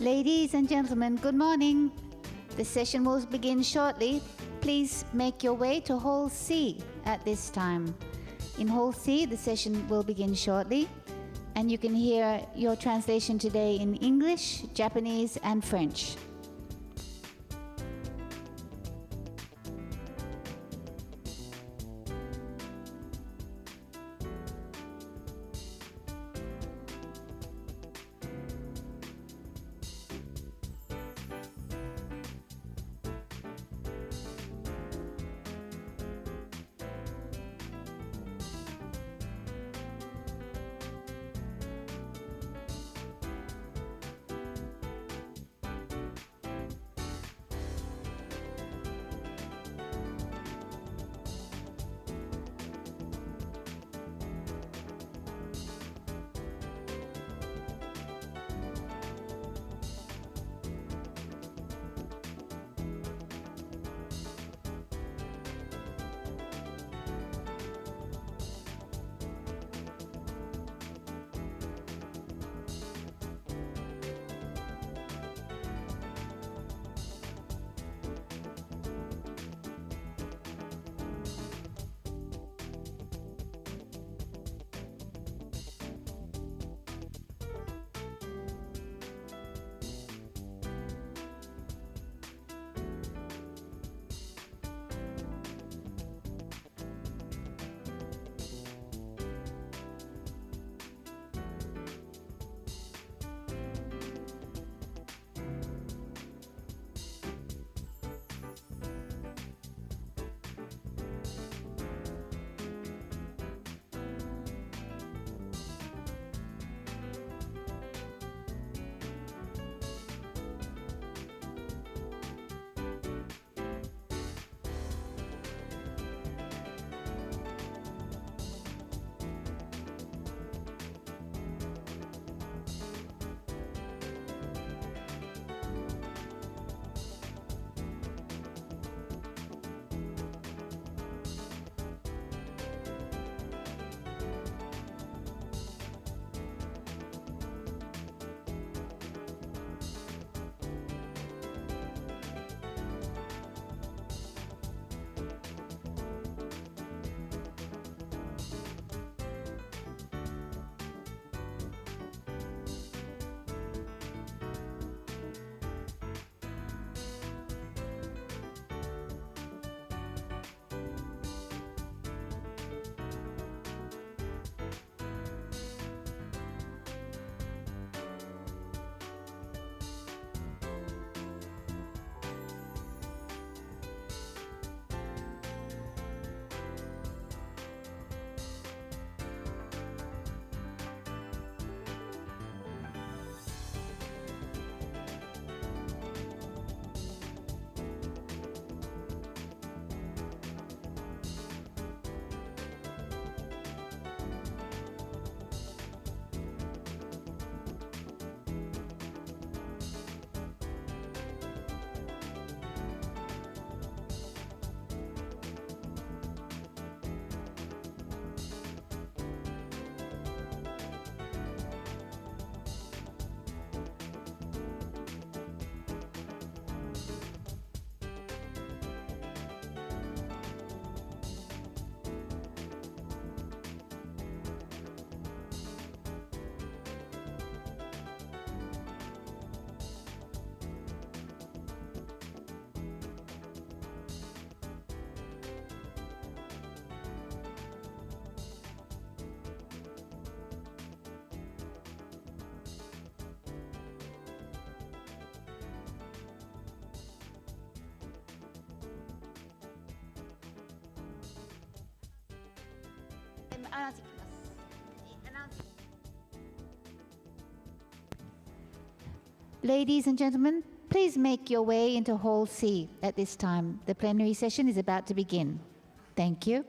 Ladies and gentlemen, good morning. The session will begin shortly. Please make your way to Hall C at this time. In Hall C, the session will begin shortly, and you can hear your translation today in English, Japanese, and French. Ladies and gentlemen, please make your way into Hall C at this time. The plenary session is about to begin. Thank you.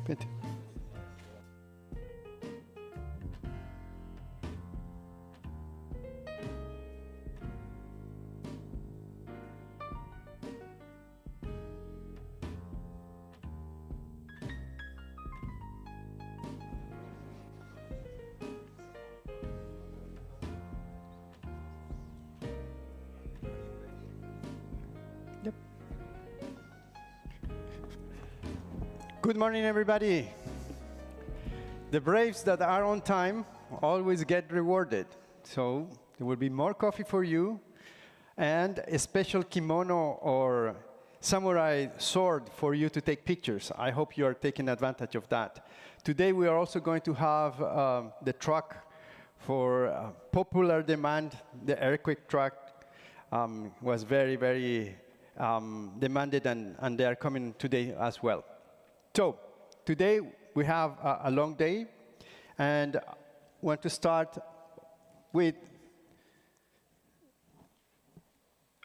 Good. Good morning, everybody. The braves that are on time always get rewarded. So there will be more coffee for you and a special kimono or samurai sword for you to take pictures. I hope you are taking advantage of that. Today we are also going to have the truck for popular demand. The earthquake truck was very, very demanded, and they are coming today as well. So today we have a long day, and want to start with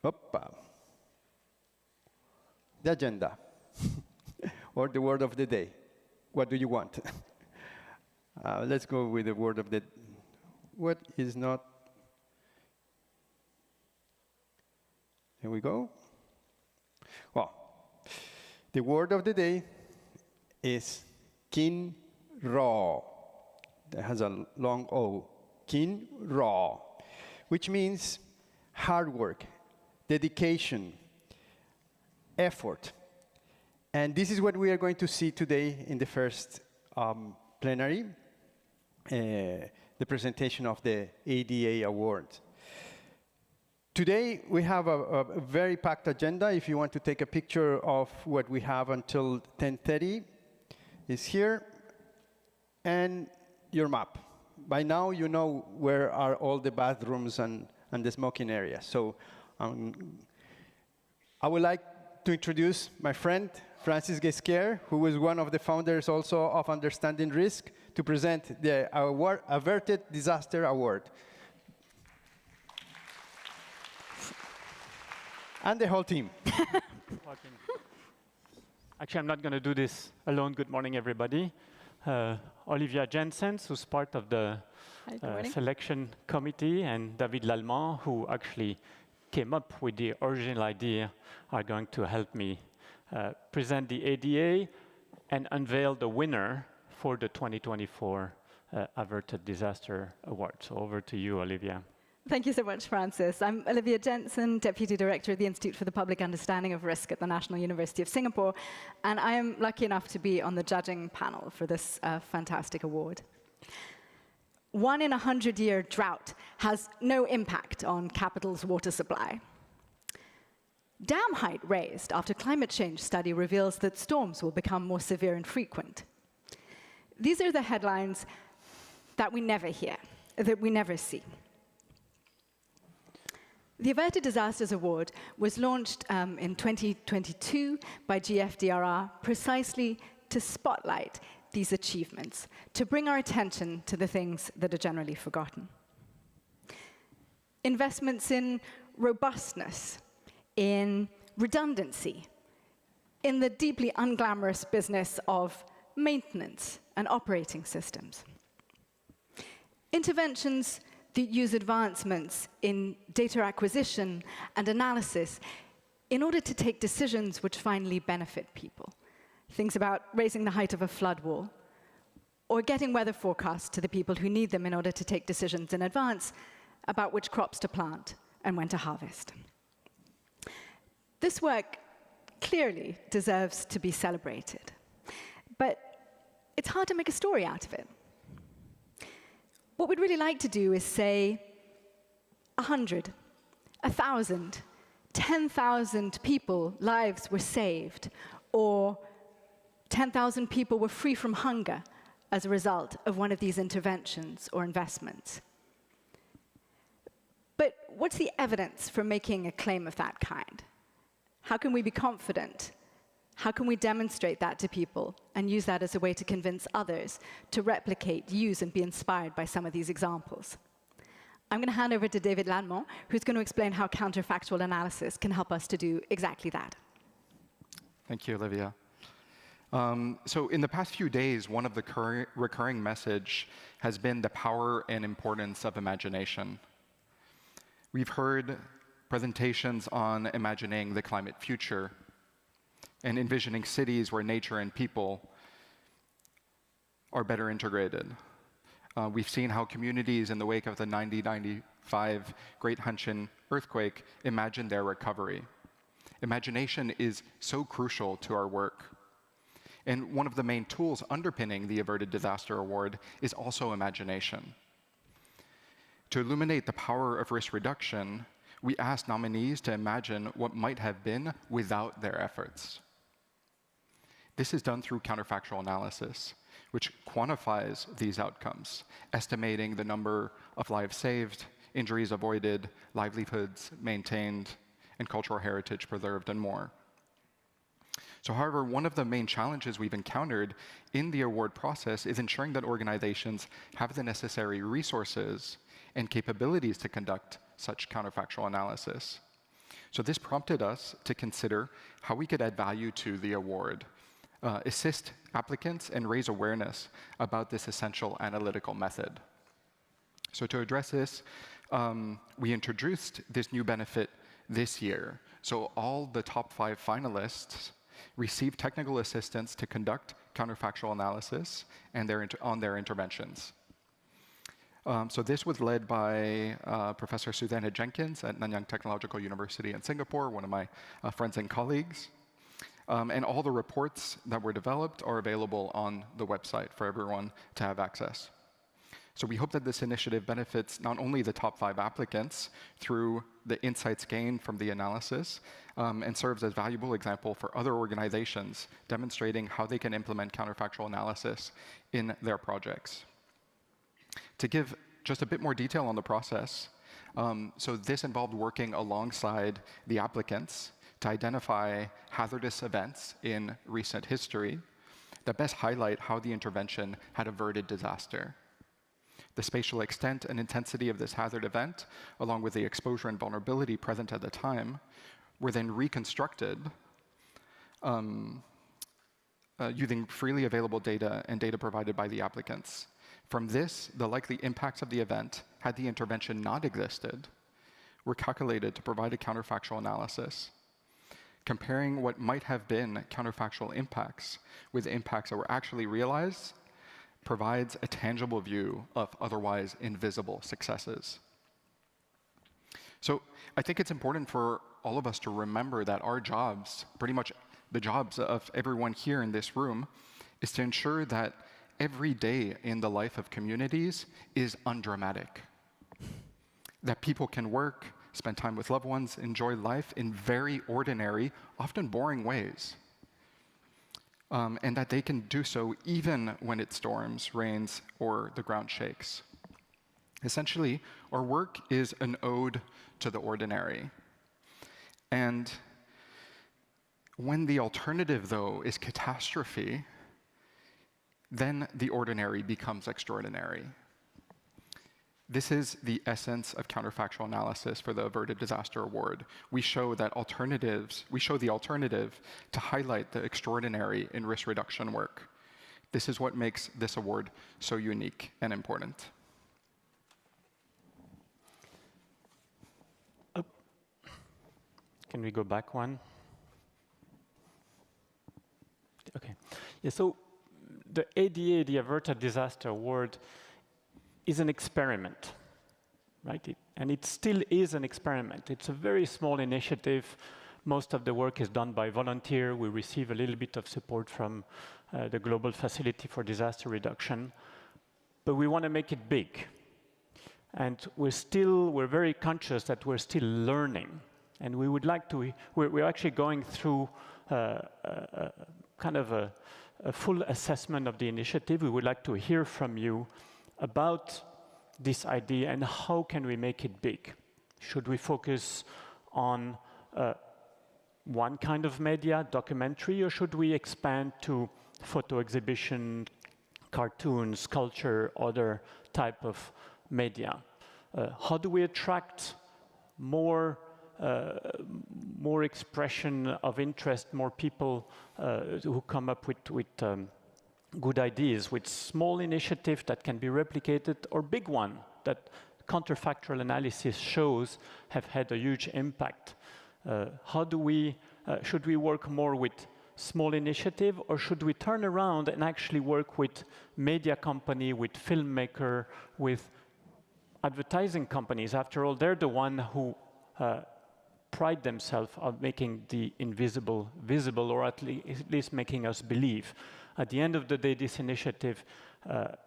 the agenda or the word of the day. What do you want? Let's go with the word of the. What is not? Here we go. Well, the word of the day is kin raw. That has a long O. Kin raw, which means hard work, dedication, effort. And this is what we are going to see today in the first plenary, the presentation of the ADA award. Today, we have a very packed agenda. If you want to take a picture of what we have until 10:30, is here, and your map. By now, you know where are all the bathrooms and the smoking area. So I would like to introduce my friend, Francis Ghesquiere, who was one of the founders also of Understanding Risk, to present the award, Averted Disaster Award. And the whole team. Actually, I'm not going to do this alone. Good morning, everybody. Olivia Jensen, who's part of the selection committee, and David Lallemant, who actually came up with the original idea, are going to help me present the ADA and unveil the winner for the 2024 Averted Disaster Award. So over to you, Olivia. Thank you so much, Francis. I'm Olivia Jensen, Deputy Director of the Institute for the Public Understanding of Risk at the National University of Singapore, and I am lucky enough to be on the judging panel for this fantastic award. 1 in 100-year drought has no impact on capital's water supply. Dam height raised after climate change study reveals that storms will become more severe and frequent. These are the headlines that we never hear, that we never see. The Averted Disasters Award was launched in 2022 by GFDRR precisely to spotlight these achievements, to bring our attention to the things that are generally forgotten. Investments in robustness, in redundancy, in the deeply unglamorous business of maintenance and operating systems. Interventions that use advancements in data acquisition and analysis in order to take decisions which finally benefit people. Things about raising the height of a flood wall, or getting weather forecasts to the people who need them in order to take decisions in advance about which crops to plant and when to harvest. This work clearly deserves to be celebrated, but it's hard to make a story out of it. What we'd really like to do is say 100, 1,000, 10,000 people, lives were saved, or 10,000 people were free from hunger as a result of one of these interventions or investments. But what's the evidence for making a claim of that kind? How can we be confident? How can we demonstrate that to people and use that as a way to convince others to replicate, use, and be inspired by some of these examples? I'm going to hand over to David Lallemant, who's going to explain how counterfactual analysis can help us to do exactly that. Thank you, Olivia. So in the past few days, one of the recurring message has been the power and importance of imagination. We've heard presentations on imagining the climate future and envisioning cities where nature and people are better integrated. We've seen how communities in the wake of the 1995 Great Hanshin earthquake imagined their recovery. Imagination is so crucial to our work. And one of the main tools underpinning the Averted Disaster Award is also imagination. To illuminate the power of risk reduction, we asked nominees to imagine what might have been without their efforts. This is done through counterfactual analysis, which quantifies these outcomes, estimating the number of lives saved, injuries avoided, livelihoods maintained, and cultural heritage preserved, and more. So, however, one of the main challenges we've encountered in the award process is ensuring that organizations have the necessary resources and capabilities to conduct such counterfactual analysis. So this prompted us to consider how we could add value to the award, assist applicants, and raise awareness about this essential analytical method. So to address this, we introduced this new benefit this year. So all the top 5 finalists received technical assistance to conduct counterfactual analysis and on their interventions. So this was led by Professor Susanna Jenkins at Nanyang Technological University in Singapore, one of my friends and colleagues. And all the reports that were developed are available on the website for everyone to have access. So we hope that this initiative benefits not only the top 5 applicants through the insights gained from the analysis, and serves as a valuable example for other organizations demonstrating how they can implement counterfactual analysis in their projects. To give just a bit more detail on the process, so this involved working alongside the applicants to identify hazardous events in recent history that best highlight how the intervention had averted disaster. The spatial extent and intensity of this hazard event, along with the exposure and vulnerability present at the time, were then reconstructed using freely available data and data provided by the applicants. From this, the likely impacts of the event, had the intervention not existed, were calculated to provide a counterfactual analysis, comparing what might have been counterfactual impacts with impacts that were actually realized, provides a tangible view of otherwise invisible successes. So I think it's important for all of us to remember that our jobs, pretty much the jobs of everyone here in this room, is to ensure that every day in the life of communities is undramatic. That people can work, spend time with loved ones, enjoy life in very ordinary, often boring ways. And that they can do so even when it storms, rains, or the ground shakes. Essentially, our work is an ode to the ordinary. And when the alternative, though, is catastrophe, then the ordinary becomes extraordinary. This is the essence of counterfactual analysis for the Averted Disaster Award. We show the alternative to highlight the extraordinary in risk reduction work. This is what makes this award so unique and important. Can we go back one? Okay. Yeah, so the ADA, the Averted Disaster Award, is an experiment, right? And it still is an experiment. It's a very small initiative. Most of the work is done by volunteer. We receive a little bit of support from the Global Facility for Disaster Reduction. But we want to make it big. And we're very conscious that we're still learning. And we would like to, we're actually going through kind of a full assessment of the initiative. We would like to hear from you about this idea and how can we make it big. Should we focus on one kind of media, documentary, or should we expand to photo exhibition, cartoons, sculpture, other type of media? How do we attract more more expression of interest, more people who come up with good ideas, with small initiative that can be replicated, or big one that counterfactual analysis shows have had a huge impact. How do we, should we work more with small initiative, or should we turn around and actually work with media company, with filmmaker, with advertising companies? After all, they're the one who pride themselves on making the invisible visible, or at least making us believe. At the end of the day, this initiative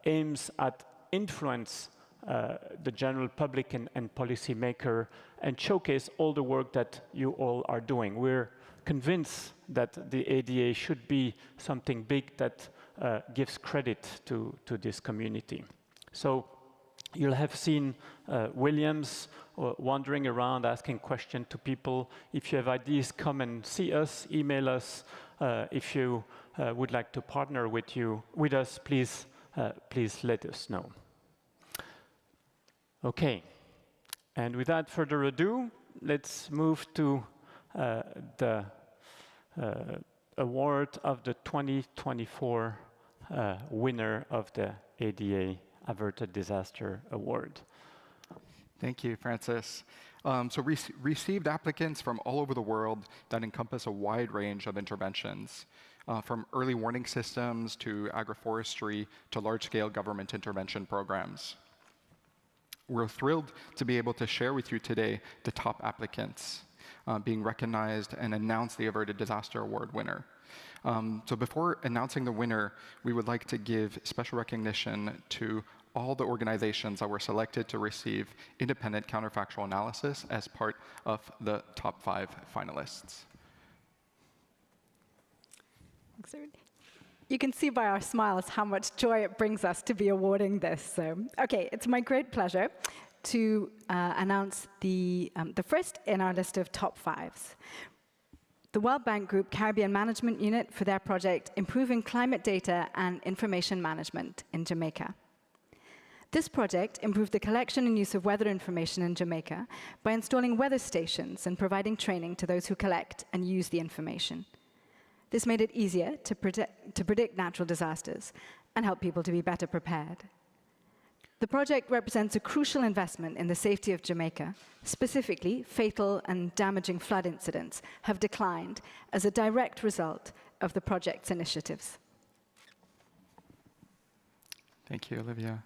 aims at influence the general public and policymaker, and showcase all the work that you all are doing. We're convinced that the ADA should be something big that gives credit to this community. So you'll have seen Williams wandering around asking questions to people. If you have ideas, come and see us, email us. If you would like to partner with us, please let us know. Okay, and without further ado, let's move to the award of the 2024 winner of the ADA Averted Disaster Award. Thank you, Francis. So received applicants from all over the world that encompass a wide range of interventions, from early warning systems to agroforestry to large-scale government intervention programs. We're thrilled to be able to share with you today the top applicants being recognized and announce the Averted Disaster Award winner. So before announcing the winner, we would like to give special recognition to all the organizations that were selected to receive independent counterfactual analysis as part of the top 5 finalists. You can see by our smiles how much joy it brings us to be awarding this. So, okay, it's my great pleasure to announce the first in our list of top 5s. The World Bank Group Caribbean Management Unit for their project Improving Climate Data and Information Management in Jamaica. This project improved the collection and use of weather information in Jamaica by installing weather stations and providing training to those who collect and use the information. This made it easier to predict natural disasters and help people to be better prepared. The project represents a crucial investment in the safety of Jamaica. Specifically, fatal and damaging flood incidents have declined as a direct result of the project's initiatives. Thank you, Olivia.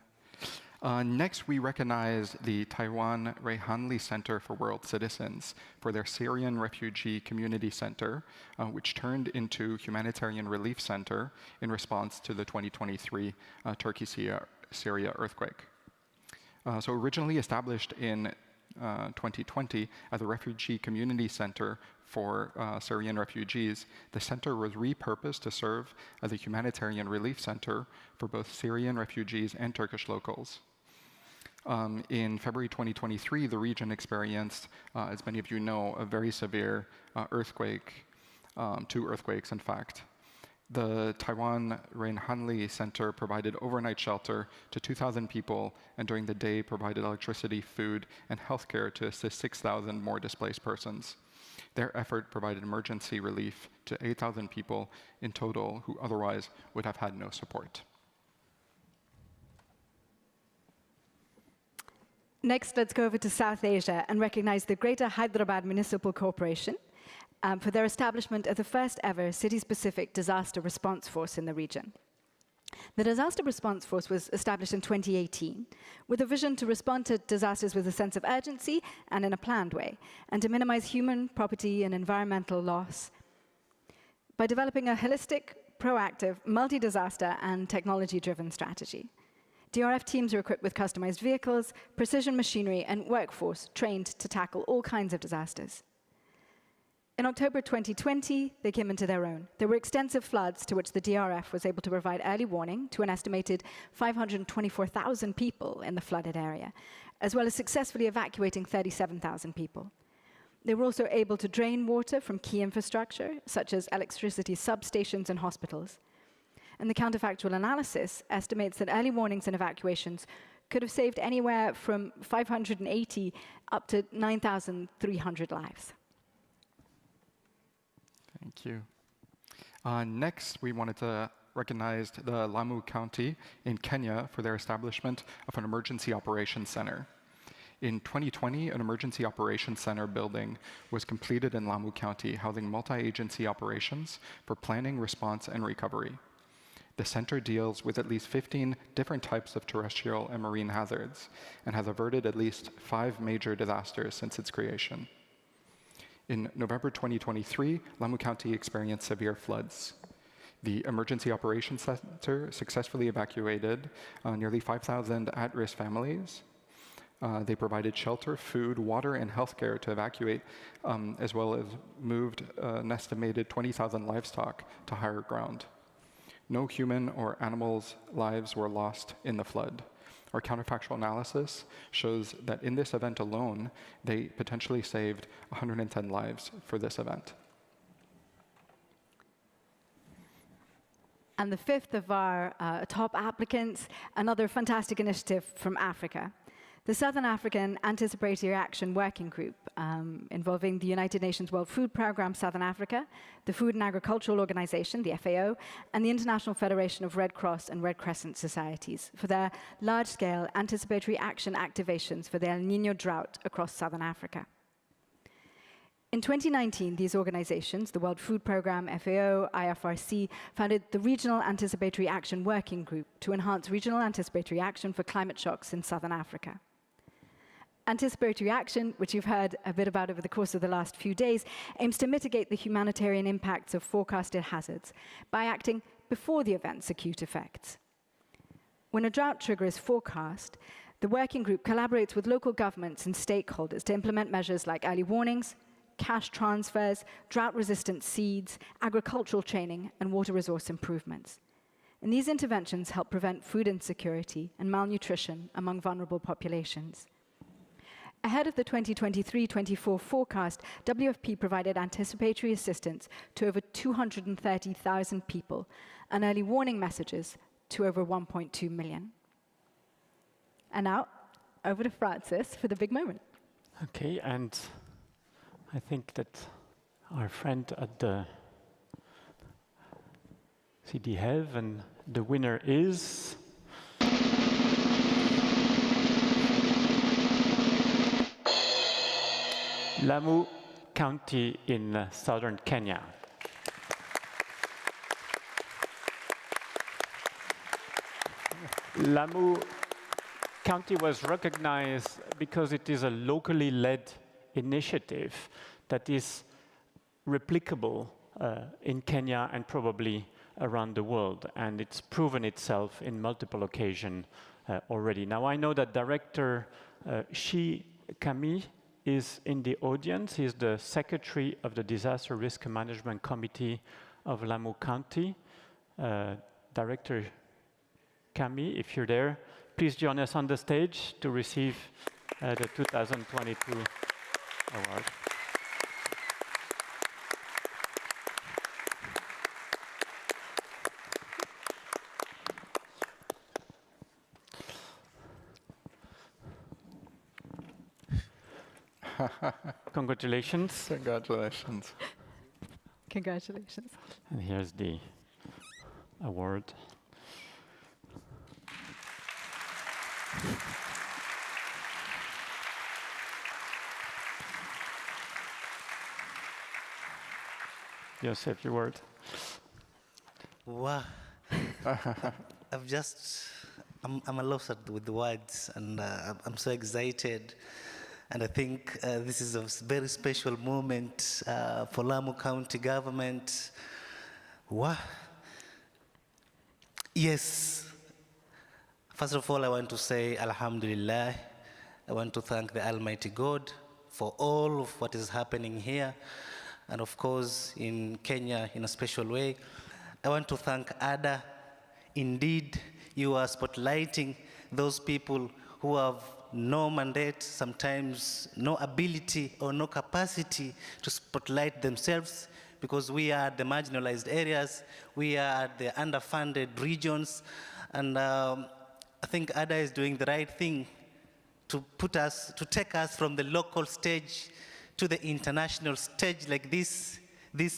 Next, we recognize the Taiwan Raihanli Center for World Citizens for their Syrian Refugee Community Center, which turned into Humanitarian Relief Center in response to the 2023 Turkey-Syria earthquake. So originally established in 2020 as a refugee community center for Syrian refugees, the center was repurposed to serve as a humanitarian relief center for both Syrian refugees and Turkish locals. In February 2023, the region experienced, as many of you know, a very severe earthquake, 2 earthquakes, in fact. The Taiwan Raihanli Center provided overnight shelter to 2,000 people, and during the day provided electricity, food, and healthcare to assist 6,000 more displaced persons. Their effort provided emergency relief to 8,000 people in total who otherwise would have had no support. Next, let's go over to South Asia and recognize the Greater Hyderabad Municipal Corporation for their establishment of the first ever city-specific disaster response force in the region. The Disaster Response Force was established in 2018 with a vision to respond to disasters with a sense of urgency and in a planned way, and to minimize human, property, and environmental loss by developing a holistic, proactive, multi-disaster, and technology-driven strategy. DRF teams are equipped with customized vehicles, precision machinery, and workforce trained to tackle all kinds of disasters. In October 2020, they came into their own. There were extensive floods to which the DRF was able to provide early warning to an estimated 524,000 people in the flooded area, as well as successfully evacuating 37,000 people. They were also able to drain water from key infrastructure, such as electricity substations and hospitals. And the counterfactual analysis estimates that early warnings and evacuations could have saved anywhere from 580 up to 9,300 lives. Thank you. Next, we wanted to recognize the Lamu County in Kenya for their establishment of an emergency operations center. In 2020, an emergency operations center building was completed in Lamu County, housing multi-agency operations for planning, response, and recovery. The center deals with at least 15 different types of terrestrial and marine hazards and has averted at least 5 major disasters since its creation. In November 2023, Lamu County experienced severe floods. The Emergency Operations Center successfully evacuated nearly 5,000 at-risk families. They provided shelter, food, water, and healthcare to evacuate, as well as moved an estimated 20,000 livestock to higher ground. No human or animals' lives were lost in the flood. Our counterfactual analysis shows that in this event alone, they potentially saved 110 lives for this event. And the fifth of our top applicants, another fantastic initiative from Africa. The Southern African Anticipatory Action Working Group, involving the United Nations World Food Programme Southern Africa, the Food and Agricultural Organization, the FAO, and the International Federation of Red Cross and Red Crescent Societies for their large-scale anticipatory action activations for the El Niño drought across Southern Africa. In 2019, these organizations, the World Food Programme, FAO, IFRC, founded the Regional Anticipatory Action Working Group to enhance regional anticipatory action for climate shocks in Southern Africa. Anticipatory action, which you've heard a bit about over the course of the last few days, aims to mitigate the humanitarian impacts of forecasted hazards by acting before the event's acute effects. When a drought trigger is forecast, the working group collaborates with local governments and stakeholders to implement measures like early warnings, cash transfers, drought-resistant seeds, agricultural training, and water resource improvements. And these interventions help prevent food insecurity and malnutrition among vulnerable populations. Ahead of the 2023-24 forecast, WFP provided anticipatory assistance to over 230,000 people and early warning messages to over 1.2 million. And now, over to Francis for the big moment. Okay, and I think that our friend at the CD have, and the winner is Lamu County in southern Kenya. Lamu County was recognized because it is a locally led initiative that is replicable in Kenya and probably around the world, and it's proven itself in multiple occasions already. Now I know that Director Shi Kami is in the audience. He's the Secretary of the Disaster Risk Management Committee of Lamu County. Director Kami, if you're there, please join us on the stage to receive the 2022 award. Congratulations. Congratulations. Congratulations. And here's the award. Joseph, your word. Wow. I'm lost with the words, and I'm so excited. And I think this is a very special moment for Lamu County government. Wow. Yes. First of all, I want to say Alhamdulillah. I want to thank the Almighty God for all of what is happening here. And of course, in Kenya, in a special way. I want to thank ADA. Indeed, you are spotlighting those people who have no mandate, sometimes no ability or no capacity to spotlight themselves, because we are the marginalized areas, we are the underfunded regions, and I think ADA is doing the right thing to take us from the local stage to the international stage like this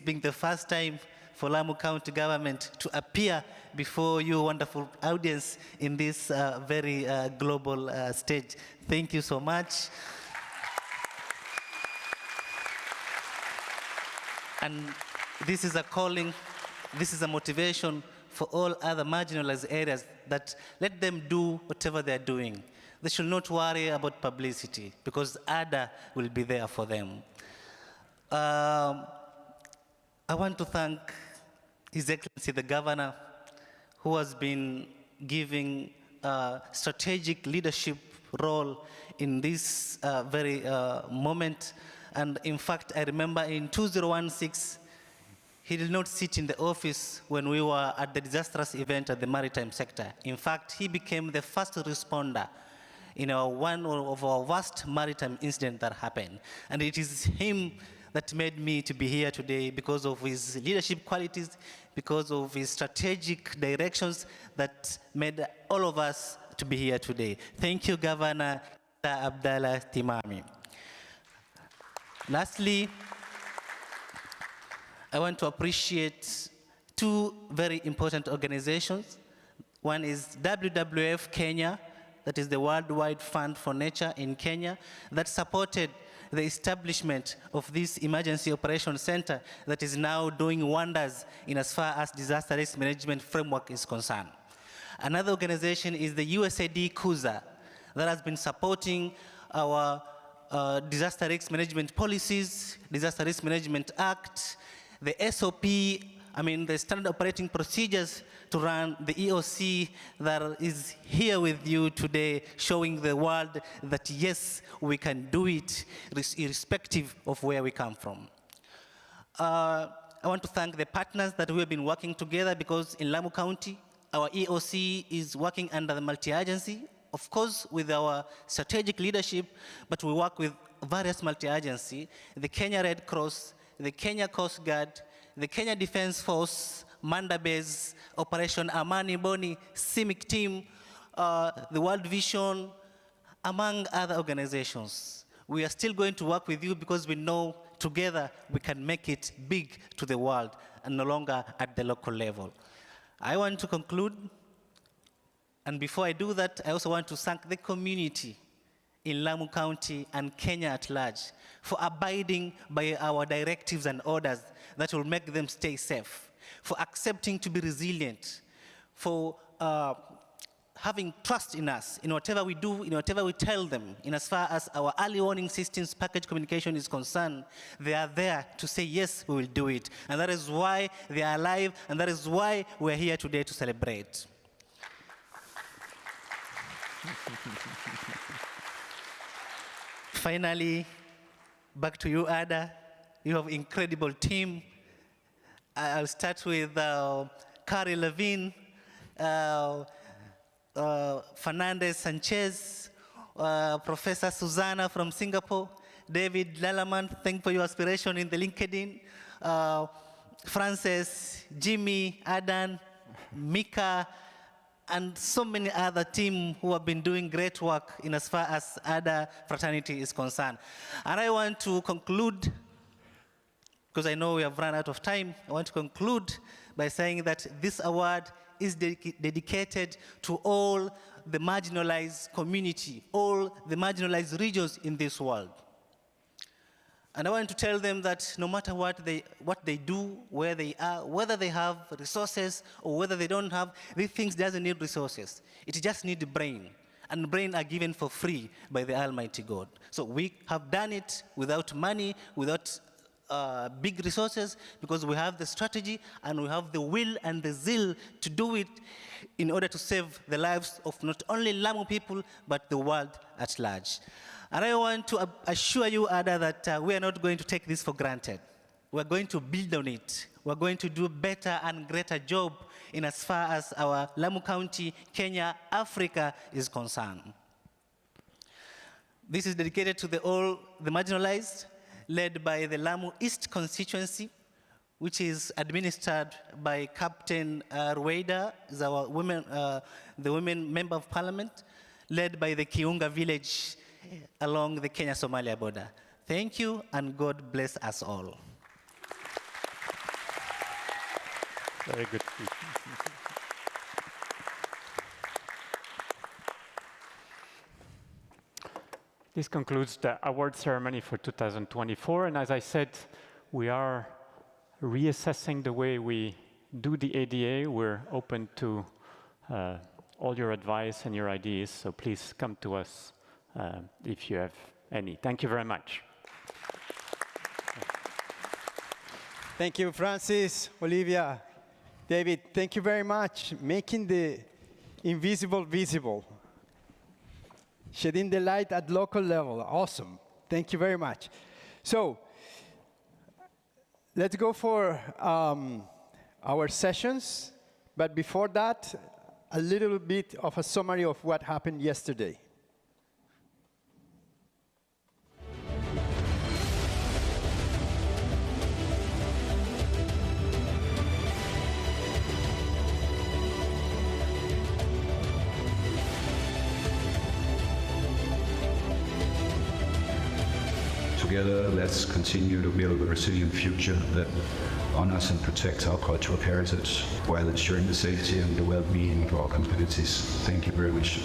being the first time for Lamu County government to appear before your wonderful audience in this very global stage. Thank you so much. And this is a calling, this is a motivation for all other marginalized areas that let them do whatever they're doing. They should not worry about publicity because ADA will be there for them. I want to thank His Excellency the Governor, who has been giving strategic leadership role in this very moment. And in fact, I remember in 2016, he did not sit in the office when we were at the disastrous event at the maritime sector. In fact, he became the first responder in one of our worst maritime incidents that happened. And it is him that made me to be here today because of his leadership qualities, because of his strategic directions that made all of us to be here today. Thank you, Governor Abdallah Timami. Lastly, I want to appreciate two very important organizations. One is WWF Kenya, that is the Worldwide Fund for Nature in Kenya, that supported the establishment of this emergency operations center that is now doing wonders in as far as disaster risk management framework is concerned. Another organization is the USAID CUSA that has been supporting our disaster risk management policies, Disaster Risk Management Act, the SOP, the standard operating procedures to run the EOC that is here with you today, showing the world that yes, we can do it irrespective of where we come from. I want to thank the partners that we have been working together because in Lamu County, our EOC is working under the multi-agency, of course with our strategic leadership, but we work with various multi-agency, the Kenya Red Cross, the Kenya Coast Guard, the Kenya Defense Force, Manda Base, Operation Amani Boni, CIMIC team, the World Vision, among other organizations. We are still going to work with you because we know together we can make it big to the world and no longer at the local level. I want to conclude, and before I do that, I also want to thank the community in Lamu County and Kenya at large for abiding by our directives and orders that will make them stay safe, for accepting to be resilient, for having trust in us, in whatever we do, in whatever we tell them, in as far as our early warning systems package communication is concerned, they are there to say, yes, we will do it. And that is why they are alive, and that is why we're here today to celebrate. Finally, back to you, Ada. You have an incredible team. I'll start with Kari Levine, Fernandez Sanchez, Professor Susanna from Singapore, David Lallemant, thank you for your aspiration in the LinkedIn, Francis, Jimmy, Adan, Mika, and so many other team who have been doing great work in as far as ADA fraternity is concerned. And I want to conclude, because I know we have run out of time, I want to conclude by saying that this award is dedicated to all the marginalized community, all the marginalized regions in this world. And I want to tell them that no matter what they do, where they are, whether they have resources or whether they don't have, these things doesn't need resources. It just needs brain. And brain are given for free by the Almighty God. So we have done it without money, without big resources, because we have the strategy and we have the will and the zeal to do it in order to save the lives of not only Lamu people, but the world at large. And I want to assure you, Ada, that we are not going to take this for granted. We're going to build on it. We're going to do better and greater job in as far as our Lamu County, Kenya, Africa is concerned. This is dedicated to all the marginalized, led by the Lamu East constituency, which is administered by Captain Rueda, is our the women member of parliament, led by the Kiunga village along the Kenya-Somalia border. Thank you, and God bless us all. Very good speech. This concludes the award ceremony for 2024, and as I said, we are reassessing the way we do the ADA. We're open to all your advice and your ideas, so please come to us if you have any. Thank you very much. Thank you, Francis, Olivia, David. Thank you very much, making the invisible visible. Shedding the light at local level. Awesome. Thank you very much. So let's go for our sessions. But before that, a little bit of a summary of what happened yesterday. Together, let's continue to build a resilient future that honors and protects our cultural heritage while ensuring the safety and the well-being of our communities. Thank you very much.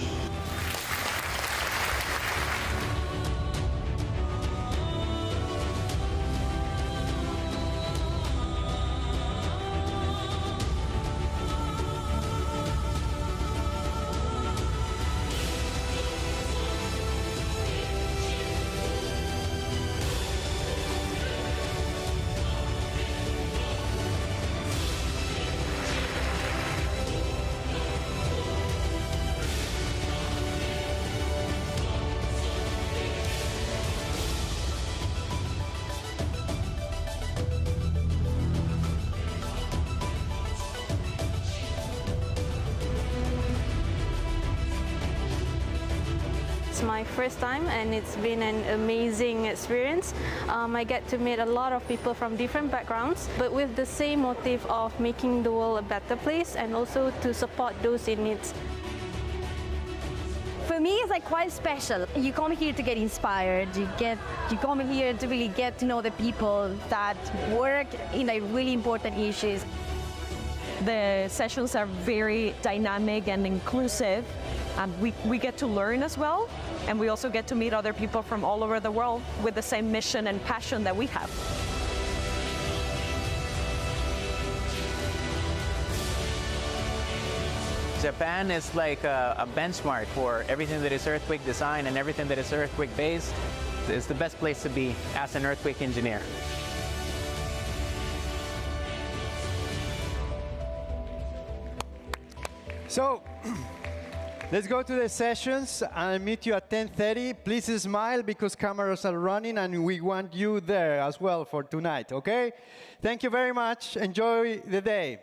It's my first time and it's been an amazing experience. I get to meet a lot of people from different backgrounds, but with the same motive of making the world a better place and also to support those in need. For me, it's like quite special. You come here to get inspired. You come here to really get to know the people that work in like really important issues. The sessions are very dynamic and inclusive. We get to learn as well, and we also get to meet other people from all over the world with the same mission and passion that we have. Japan is like a benchmark for everything that is earthquake design and everything that is earthquake based. It's the best place to be as an earthquake engineer. So, let's go to the sessions. I'll meet you at 10:30. Please smile because cameras are running and we want you there as well for tonight, okay? Thank you very much. Enjoy the day.